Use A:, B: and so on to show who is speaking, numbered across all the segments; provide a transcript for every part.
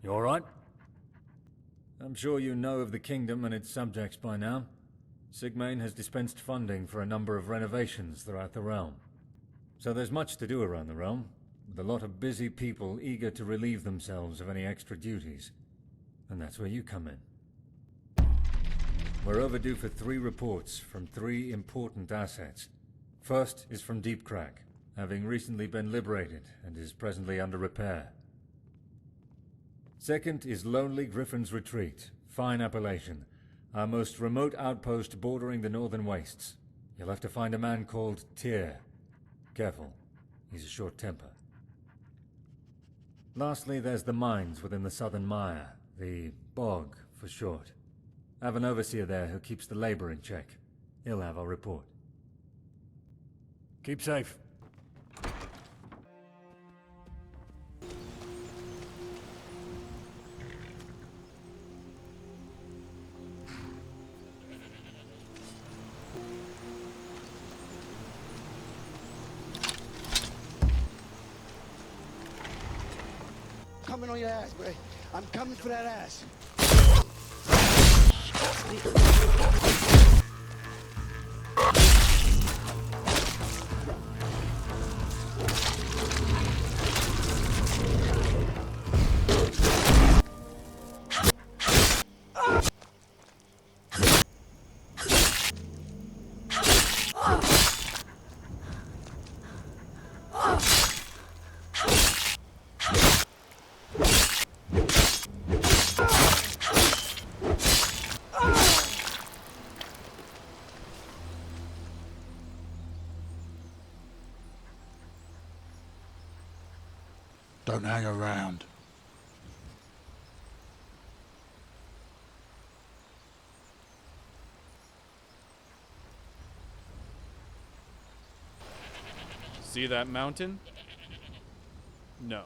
A: You alright? I'm sure you know of the kingdom and its subjects by now. Sigmane has dispensed funding for a number of renovations throughout the realm. So there's much to do around the realm, with a lot of busy people eager to relieve themselves of any extra duties. And that's where you come in. We're overdue for 3 reports from 3 important assets. First is from Deep Crack, having recently been liberated and is presently under repair. Second is Lonely Griffin's Retreat, fine appellation, our most remote outpost bordering the northern wastes. You'll have to find a man called Tyr. Careful, he's a short temper. Lastly, there's the mines within the Southern Mire, the Bog for short. I have an overseer there who keeps the labor in check. He'll have our report. Keep safe.
B: Coming on your ass, boy. I'm coming for that ass.
C: Don't hang around.
D: See that mountain? No.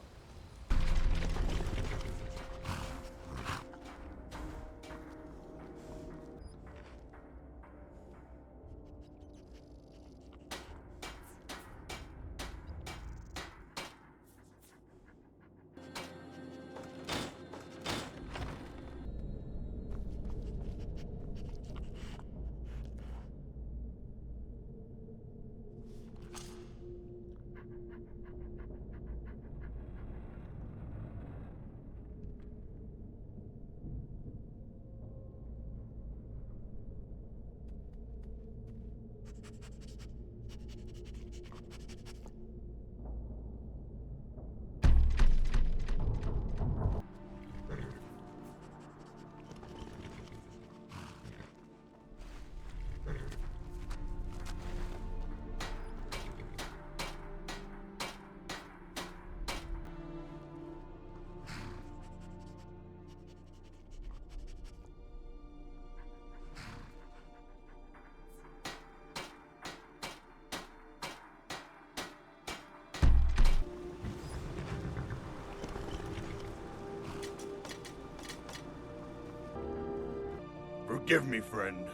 E: Forgive me, friend.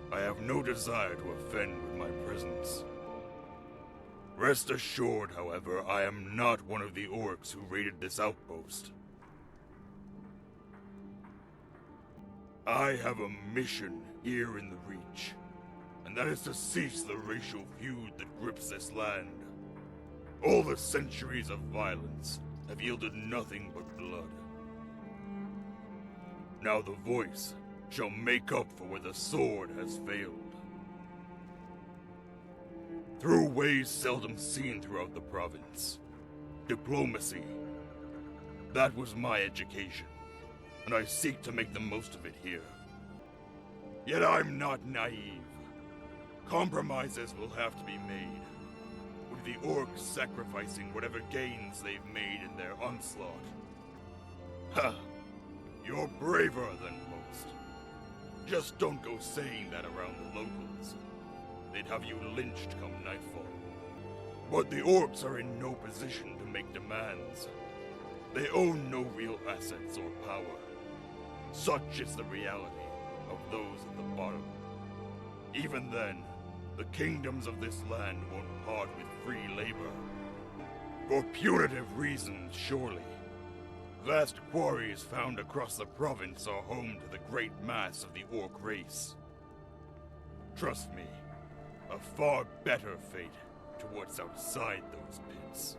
E: I have no desire to offend with my presence. Rest assured, however, I am not one of the orcs who raided this outpost. I have a mission here in the Reach, and that is to cease the racial feud that grips this land. All the centuries of violence have yielded nothing but blood. Now the voice shall make up for where the sword has failed. Through ways seldom seen throughout the province. Diplomacy. That was my education, and I seek to make the most of it here. Yet I'm not naive. Compromises will have to be made, with the orcs sacrificing whatever gains they've made in their onslaught. Ha! You're braver than most. Just don't go saying that around the locals. They'd have you lynched come nightfall. But the orcs are in no position to make demands. They own no real assets or power. Such is the reality of those at the bottom. Even then, the kingdoms of this land won't part with free labor. For punitive reasons, surely. vast quarries found across the province are home to the great mass of the orc race. Trust me, a far better fate towards outside those pits.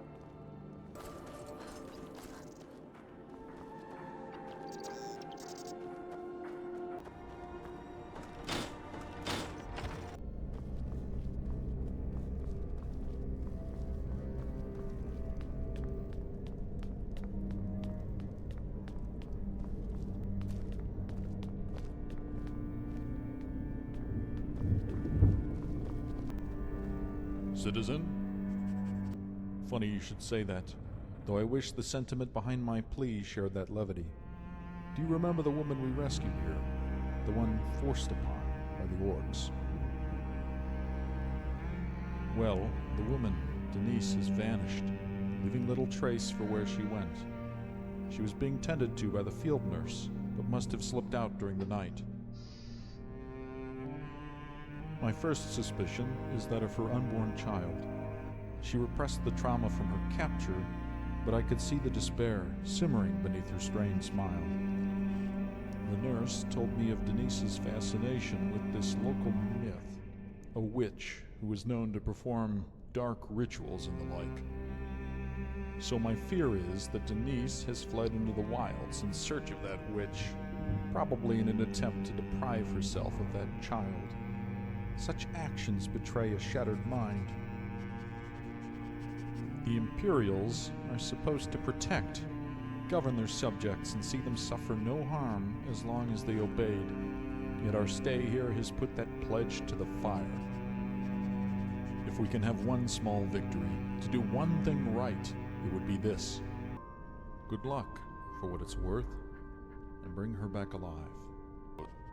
F: Citizen? Funny you should say that, though I wish the sentiment behind my plea shared that levity. Do you remember the woman we rescued here? The one forced upon by the orcs? Well, the woman, Denise, has vanished, leaving little trace for where she went. She was being tended to by the field nurse, but must have slipped out during the night. My first suspicion is that of her unborn child. She repressed the trauma from her capture, but I could see the despair simmering beneath her strained smile. The nurse told me of Denise's fascination with this local myth, a witch who was known to perform dark rituals and the like. So my fear is that Denise has fled into the wilds in search of that witch, probably in an attempt to deprive herself of that child. Such actions betray a shattered mind. The Imperials are supposed to protect, govern their subjects, and see them suffer no harm as long as they obeyed. Yet our stay here has put that pledge to the fire. If we can have one small victory, to do one thing right, it would be this. Good luck, for what it's worth, and bring her back alive.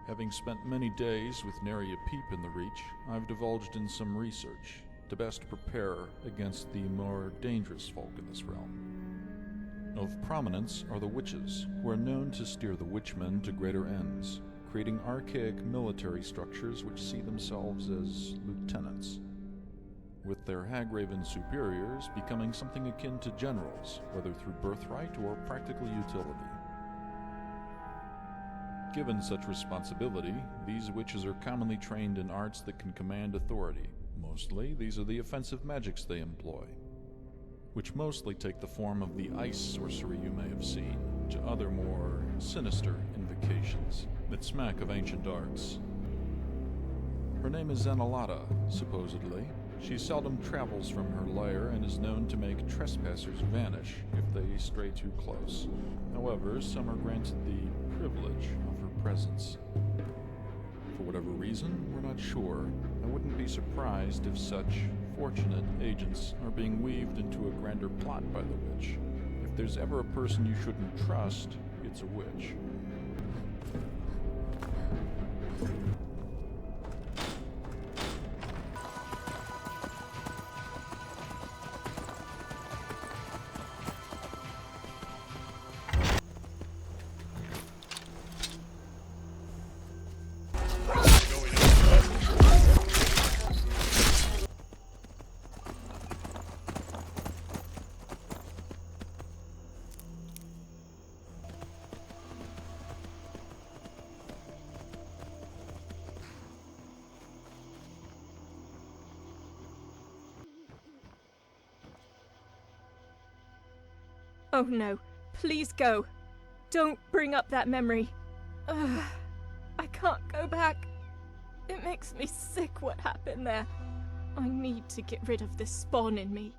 F: Having spent many days with nary a peep in the Reach, I've divulged in some research to best prepare against the more dangerous folk in this realm. Of prominence are the witches, who are known to steer the witchmen to greater ends, creating archaic military structures which see themselves as lieutenants, with their hag-raven superiors becoming something akin to generals, whether through birthright or practical utility. Given such responsibility, these witches are commonly trained in arts that can command authority. Mostly, these are the offensive magics they employ, which mostly take the form of the ice sorcery you may have seen, to other more sinister invocations that smack of ancient arts. Her name is Zanalata, supposedly. She seldom travels from her lair and is known to make trespassers vanish if they stray too close. However, some are granted the privilege of her presence. For whatever reason, we're not sure. I wouldn't be surprised if such fortunate agents are being weaved into a grander plot by the witch. If there's ever a person you shouldn't trust, it's a witch.
G: Oh no, please go. Don't bring up that memory. Ugh, I can't go back. It makes me sick what happened there. I need to get rid of this spawn in me.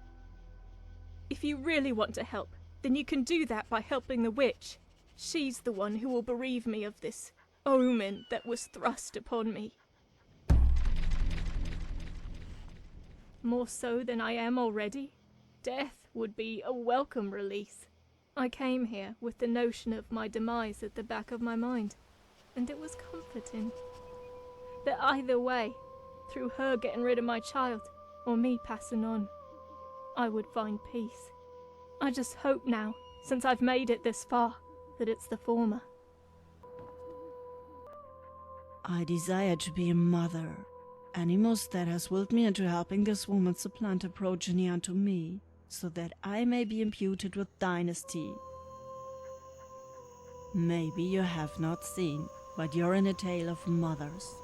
G: If you really want to help, then you can do that by helping the witch. She's the one who will bereave me of this omen that was thrust upon me. More so than I am already. Death would be a welcome release. I came here with the notion of my demise at the back of my mind, and it was comforting. That either way, through her getting rid of my child, or me passing on, I would find peace. I just hope now, since I've made it this far, that it's the former.
H: I desire to be a mother. Animus that has willed me into helping this woman supplant her progeny unto me, so that I may be imputed with dynasty. Maybe you have not seen, but you're in a tale of mothers.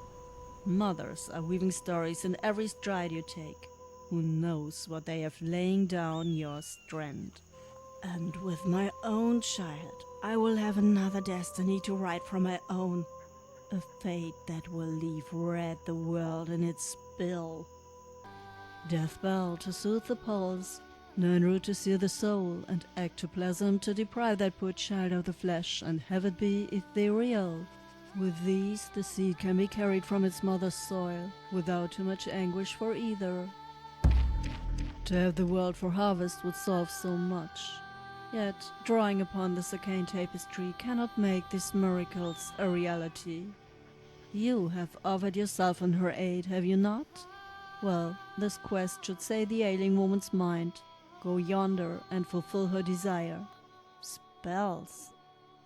H: Mothers are weaving stories in every stride you take. Who knows what they have laying down your strand? And with my own child, I will have another destiny to write from my own. A fate that will leave red the world in its spill. Death bell to soothe the pulse, Nernroot to sear the soul, and ectoplasm to deprive that poor child of the flesh and have it be ethereal. With these, the seed can be carried from its mother's soil, without too much anguish for either. To have the world for harvest would solve so much. Yet, drawing upon this arcane tapestry cannot make these miracles a reality. You have offered yourself in her aid, have you not? Well, this quest should say the ailing woman's mind. Go yonder and fulfill her desire. Spells.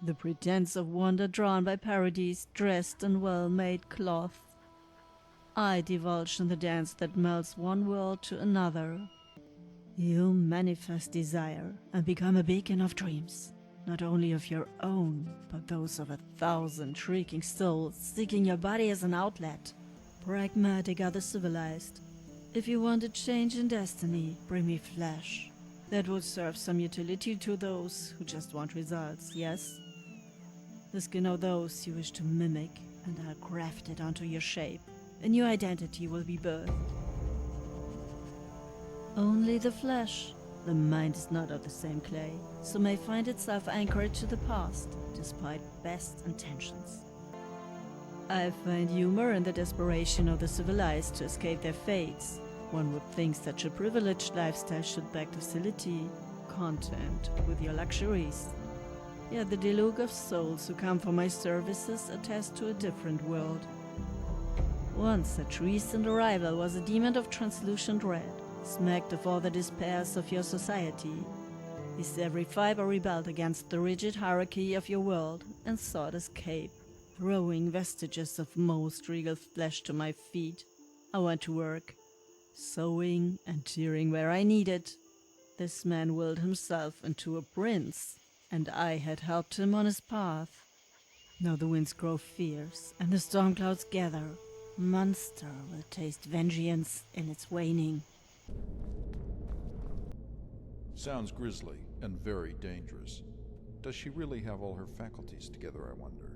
H: The pretense of wonder drawn by parodies dressed in well-made cloth. I divulge in the dance that melts one world to another. You manifest desire and become a beacon of dreams, not only of your own, but those of 1,000 shrieking souls seeking your body as an outlet. Pragmatic are the civilized. If you want a change in destiny, bring me flesh. That would serve some utility to those who just want results, yes? The skin of those you wish to mimic, and I'll graft it onto your shape. A new identity will be birthed. Only the flesh. The mind is not of the same clay, so may find itself anchored to the past, despite best intentions. I find humor in the desperation of the civilized to escape their fates. One would think such a privileged lifestyle should beg docility, content with your luxuries. Yet the deluge of souls who come for my services attest to a different world. Once such recent arrival was a demon of translucent red, smacked of all the despairs of your society. His every fiber rebelled against the rigid hierarchy of your world and sought escape, throwing vestiges of most regal flesh to my feet. I went to work, sewing and tearing where I needed. This man willed himself into a prince, and I had helped him on his path. Now the winds grow fierce, and the storm clouds gather. Monster will taste vengeance in its waning.
F: Sounds grisly and very dangerous. Does she really have all her faculties together, I wonder?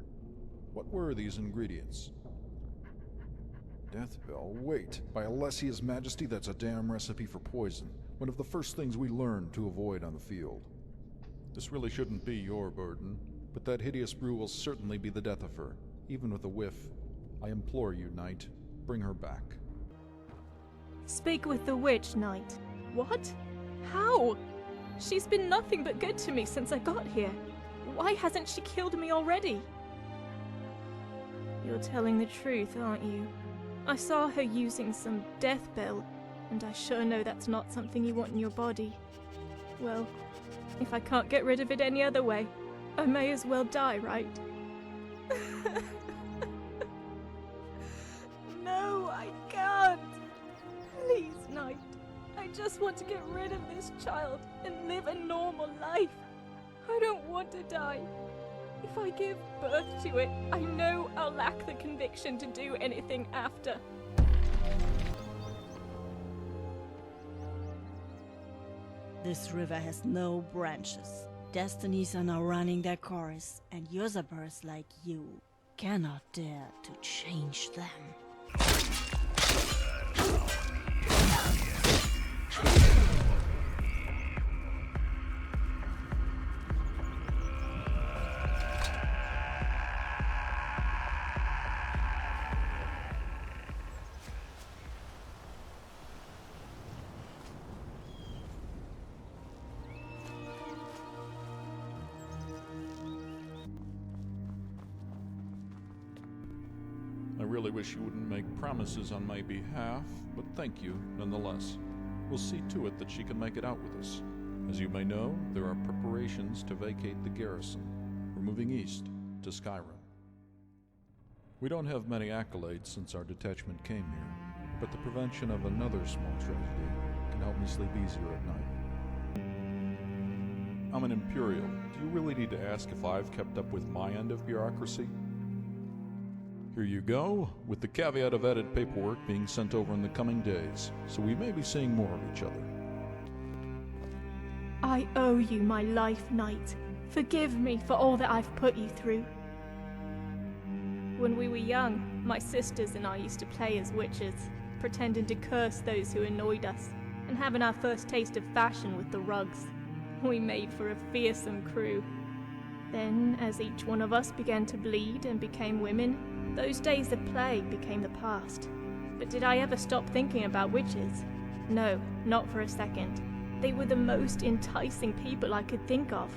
F: What were these ingredients? Deathbell, wait. By Alessia's Majesty, that's a damn recipe for poison. One of the first things we learned to avoid on the field. This really shouldn't be your burden, but that hideous brew will certainly be the death of her, even with a whiff. I implore you, Knight, bring her back.
G: Speak with the witch, Knight. What? How? She's been nothing but good to me since I got here. Why hasn't she killed me already? You're telling the truth, aren't you? I saw her using some death bell, and I sure know that's not something you want in your body. Well, if I can't get rid of it any other way, I may as well die, right? No, I can't. Please, Knight. I just want to get rid of this child and live a normal life. I don't want to die. If I give birth to it, I know I'll lack the conviction to do anything after.
H: This river has no branches. Destinies are now running their course, and usurpers like you cannot dare to change them.
F: I really wish you wouldn't make promises on my behalf, but thank you nonetheless. We'll see to it that she can make it out with us. As you may know, there are preparations to vacate the garrison. We're moving east to Skyrim. We don't have many accolades since our detachment came here, but the prevention of another small tragedy can help me sleep easier at night. I'm an Imperial. Do you really need to ask if I've kept up with my end of bureaucracy? Here you go, with the caveat of added paperwork being sent over in the coming days, so we may be seeing more of each other.
G: I owe you my life, Knight. Forgive me for all that I've put you through. When we were young, my sisters and I used to play as witches, pretending to curse those who annoyed us, and having our first taste of fashion with the rugs. We made for a fearsome crew. Then, as each one of us began to bleed and became women, those days of play became the past. But did I ever stop thinking about witches? No, not for a second. They were the most enticing people I could think of.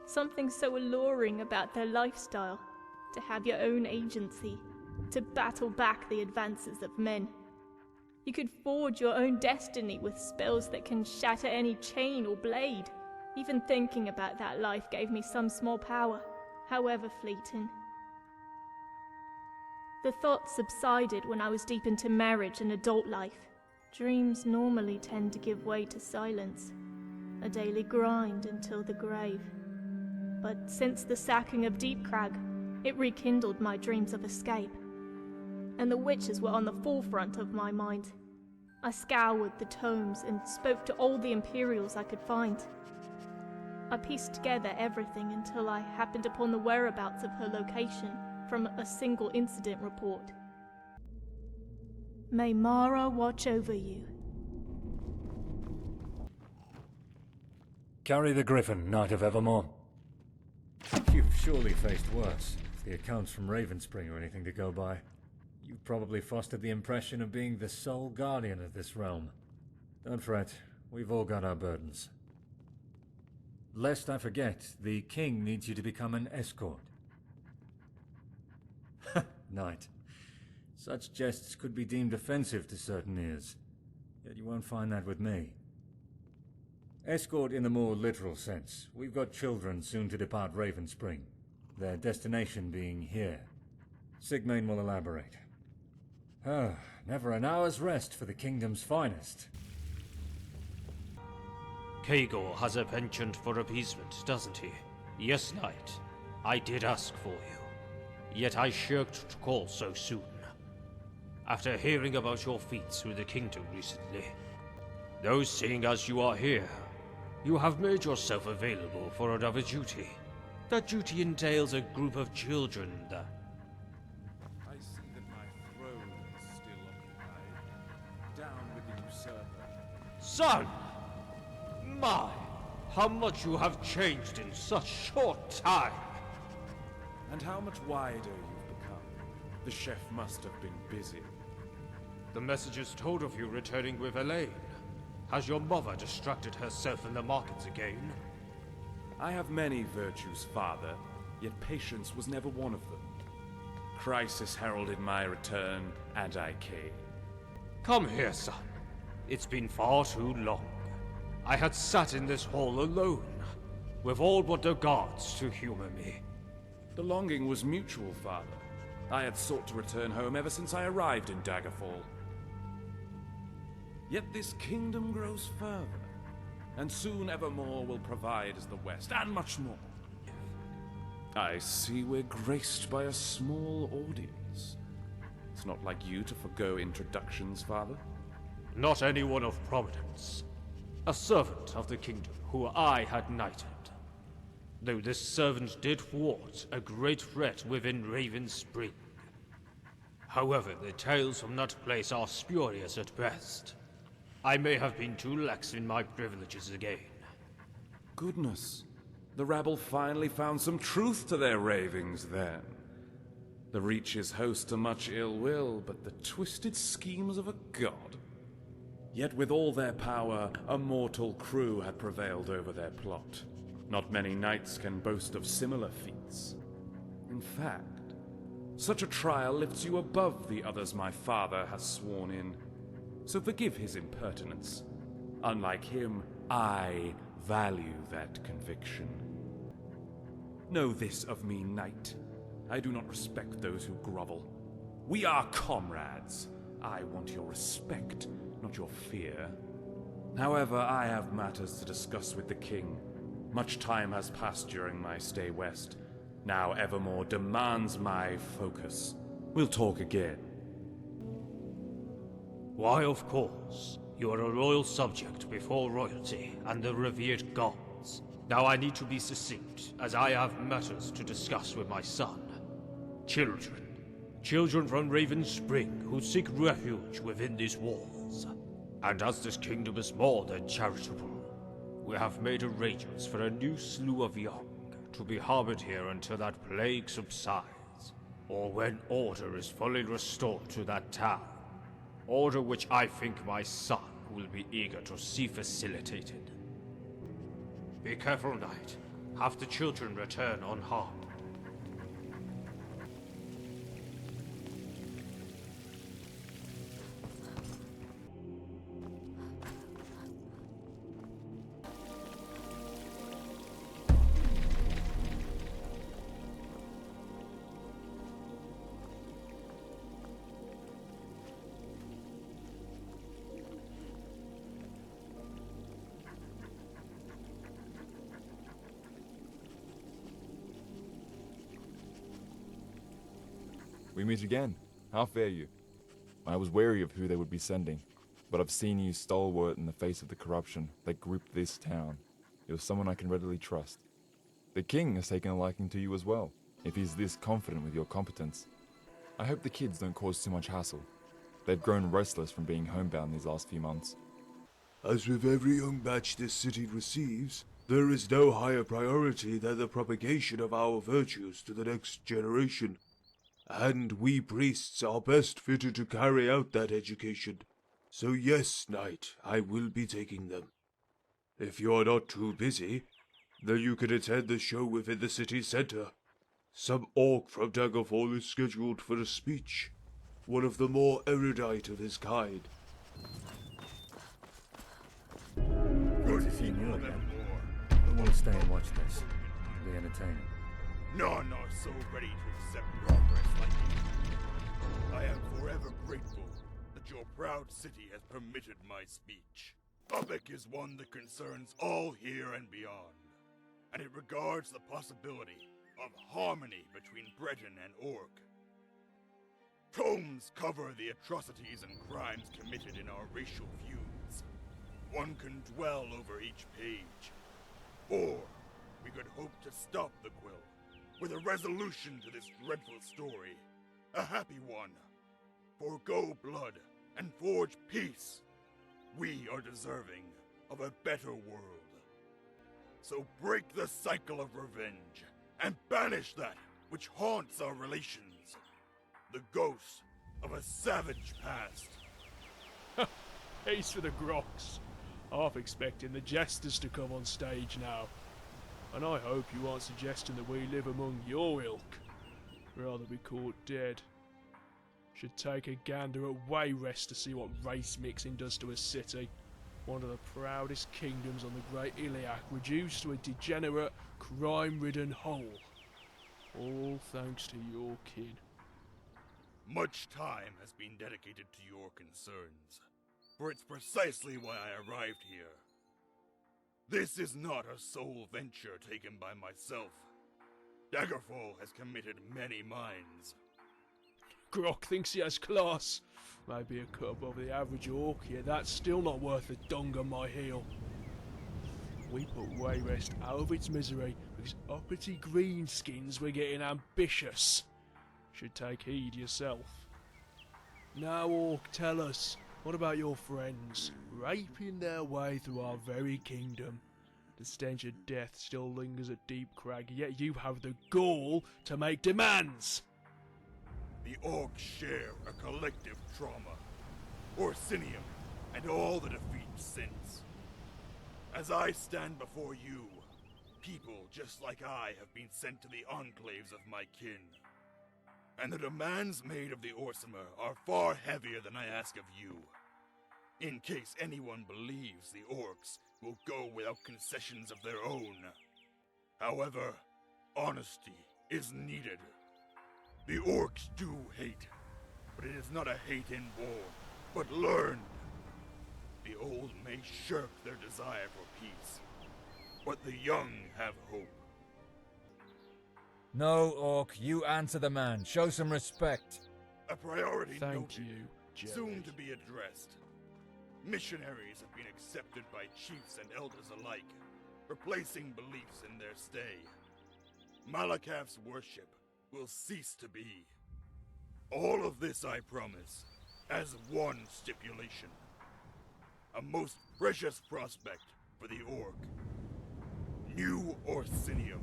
G: Something so alluring about their lifestyle, to have your own agency, to battle back the advances of men. You could forge your own destiny with spells that can shatter any chain or blade. Even thinking about that life gave me some small power, however fleeting. The thoughts subsided when I was deep into marriage and adult life. Dreams normally tend to give way to silence, a daily grind until the grave. But since the sacking of Deep Crag, it rekindled my dreams of escape, and the witches were on the forefront of my mind. I scoured the tomes and spoke to all the Imperials I could find. I pieced together everything until I happened upon the whereabouts of her location from a single incident report. May Mara watch over you.
A: Carry the Griffin, Knight of Evermore. You've surely faced worse, if the accounts from Ravenspring are anything to go by. You've probably fostered the impression of being the sole guardian of this realm. Don't fret, we've all got our burdens. Lest I forget, the king needs you to become an escort. Knight. Such jests could be deemed offensive to certain ears, yet you won't find that with me. Escort in the more literal sense. We've got children soon to depart Ravenspring, their destination being here. Sigmain will elaborate. Never an hour's rest for the kingdom's finest.
I: Kagor has a penchant for appeasement, doesn't he? Yes, Knight. I did ask for you. Yet I shirked to call so soon. After hearing about your feats with the kingdom recently, though seeing as you are here, you have made yourself available for another duty. That duty entails a group of children that...
J: I see that my throne is still occupied. Down with the usurper.
I: Son! My, how much you have changed in such short time!
J: And how much wider you've become. The chef must have been busy.
I: The messages told of you returning with Elaine. Has your mother distracted herself in the markets again?
J: I have many virtues, father, yet patience was never one of them. Crisis heralded my return, and I came.
I: Come here, son. It's been far too long. I had sat in this hall alone, with all but the guards to humor me.
J: The longing was mutual, father. I had sought to return home ever since I arrived in Daggerfall. Yet this kingdom grows further, and soon evermore will provide as the West, and much more. I see we're graced by a small audience. It's not like you to forgo introductions, father.
I: Not anyone of prominence. A servant of the kingdom who I had knighted. Though this servant did thwart a great threat within Ravenspring. However, the tales from that place are spurious at best. I may have been too lax in my privileges again.
J: Goodness. The rabble finally found some truth to their ravings then. The Reaches host a much ill will, but the twisted schemes of a god. Yet with all their power, a mortal crew had prevailed over their plot. Not many knights can boast of similar feats. In fact, such a trial lifts you above the others my father has sworn in. So forgive his impertinence. Unlike him, I value that conviction. Know this of me, knight. I do not respect those who grovel. We are comrades. I want your respect, not your fear. However, I have matters to discuss with the king. Much time has passed during my stay west. Now Evermore demands my focus. We'll talk again.
I: Why, of course. You are a royal subject before royalty and the revered gods. Now I need to be succinct, as I have matters to discuss with my son. Children. Children from Raven Spring who seek refuge within these walls. And as this kingdom is more than charitable, we have made arrangements for a new slew of young to be harbored here until that plague subsides, or when order is fully restored to that town. Order which I think my son will be eager to see facilitated. Be careful, knight. Have the children return unharmed.
K: We meet again. How fare you? I was wary of who they would be sending, but I've seen you stalwart in the face of the corruption that gripped this town. You're someone I can readily trust. The king has taken a liking to you as well, if he's this confident with your competence. I hope the kids don't cause too much hassle. They've grown restless from being homebound these last few months.
L: As with every young batch this city receives, there is no higher priority than the propagation of our virtues to the next generation. And we priests are best fitted to carry out that education. So yes, knight, I will be taking them. If you're not too busy, then you can attend the show within the city center. Some orc from Daggerfall is scheduled for a speech, one of the more erudite of his kind.
A: Good to see you again. But we'll stay and watch this. It'll be entertaining.
E: None are so ready to accept progress like you. I am forever grateful that your proud city has permitted my speech. Ubik is one that concerns all here and beyond, and it regards the possibility of harmony between Breton and Orc. Tomes cover the atrocities and crimes committed in our racial feuds. One can dwell over each page, or we could hope to stop the quill with a resolution to this dreadful story. A happy one. Forgo blood and forge peace. We are deserving of a better world. So break the cycle of revenge and banish that which haunts our relations. The ghost of a savage past.
M: Ace for the Groks. Half expecting the jesters to come on stage now. And I hope you aren't suggesting that we live among your ilk. Rather be caught dead. Should take a gander at Wayrest to see what race mixing does to a city. One of the proudest kingdoms on the Great Iliac reduced to a degenerate, crime-ridden hole. All thanks to your kin.
E: Much time has been dedicated to your concerns, for it's precisely why I arrived here. This is not a sole venture taken by myself. Daggerfall has committed many minds.
M: Grok thinks he has class. Maybe a cut above the average orc, yet that's still not worth a dung on my heel. We put Wayrest out of its misery because uppity greenskins were getting ambitious. Should take heed yourself. Now, orc, tell us, what about your friends, raping their way through our very kingdom? The stench of death still lingers at Deep Crag, yet you have the gall to make demands!
E: The orcs share a collective trauma. Orsinium, and all the defeats since. As I stand before you, people just like I have been sent to the enclaves of my kin. And the demands made of the Orsimer are far heavier than I ask of you. In case anyone believes the orcs will go without concessions of their own. However, honesty is needed. The orcs do hate, but it is not a hate inborn, but learned. The old may shirk their desire for peace, but the young have hope.
A: No, Orc, you answer the man. Show some respect.
E: A priority
M: Thank
E: noted,
M: you, Jerry.
E: soon to be addressed. Missionaries have been accepted by chiefs and elders alike, replacing beliefs in their stay. Malakav's worship will cease to be. All of this I promise, as one stipulation. A most precious prospect for the Orc. New Orsinium,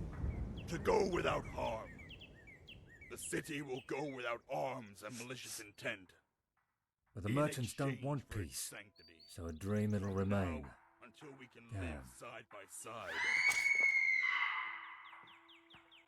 E: to go without harm. The city will go without arms and malicious intent.
A: But the
E: In
A: merchants don't
E: exchange
A: want
E: for its
A: peace,
E: sanctity.
A: so a dream it'll
E: From
A: remain.
E: now until we can
A: Damn.
E: live side by side.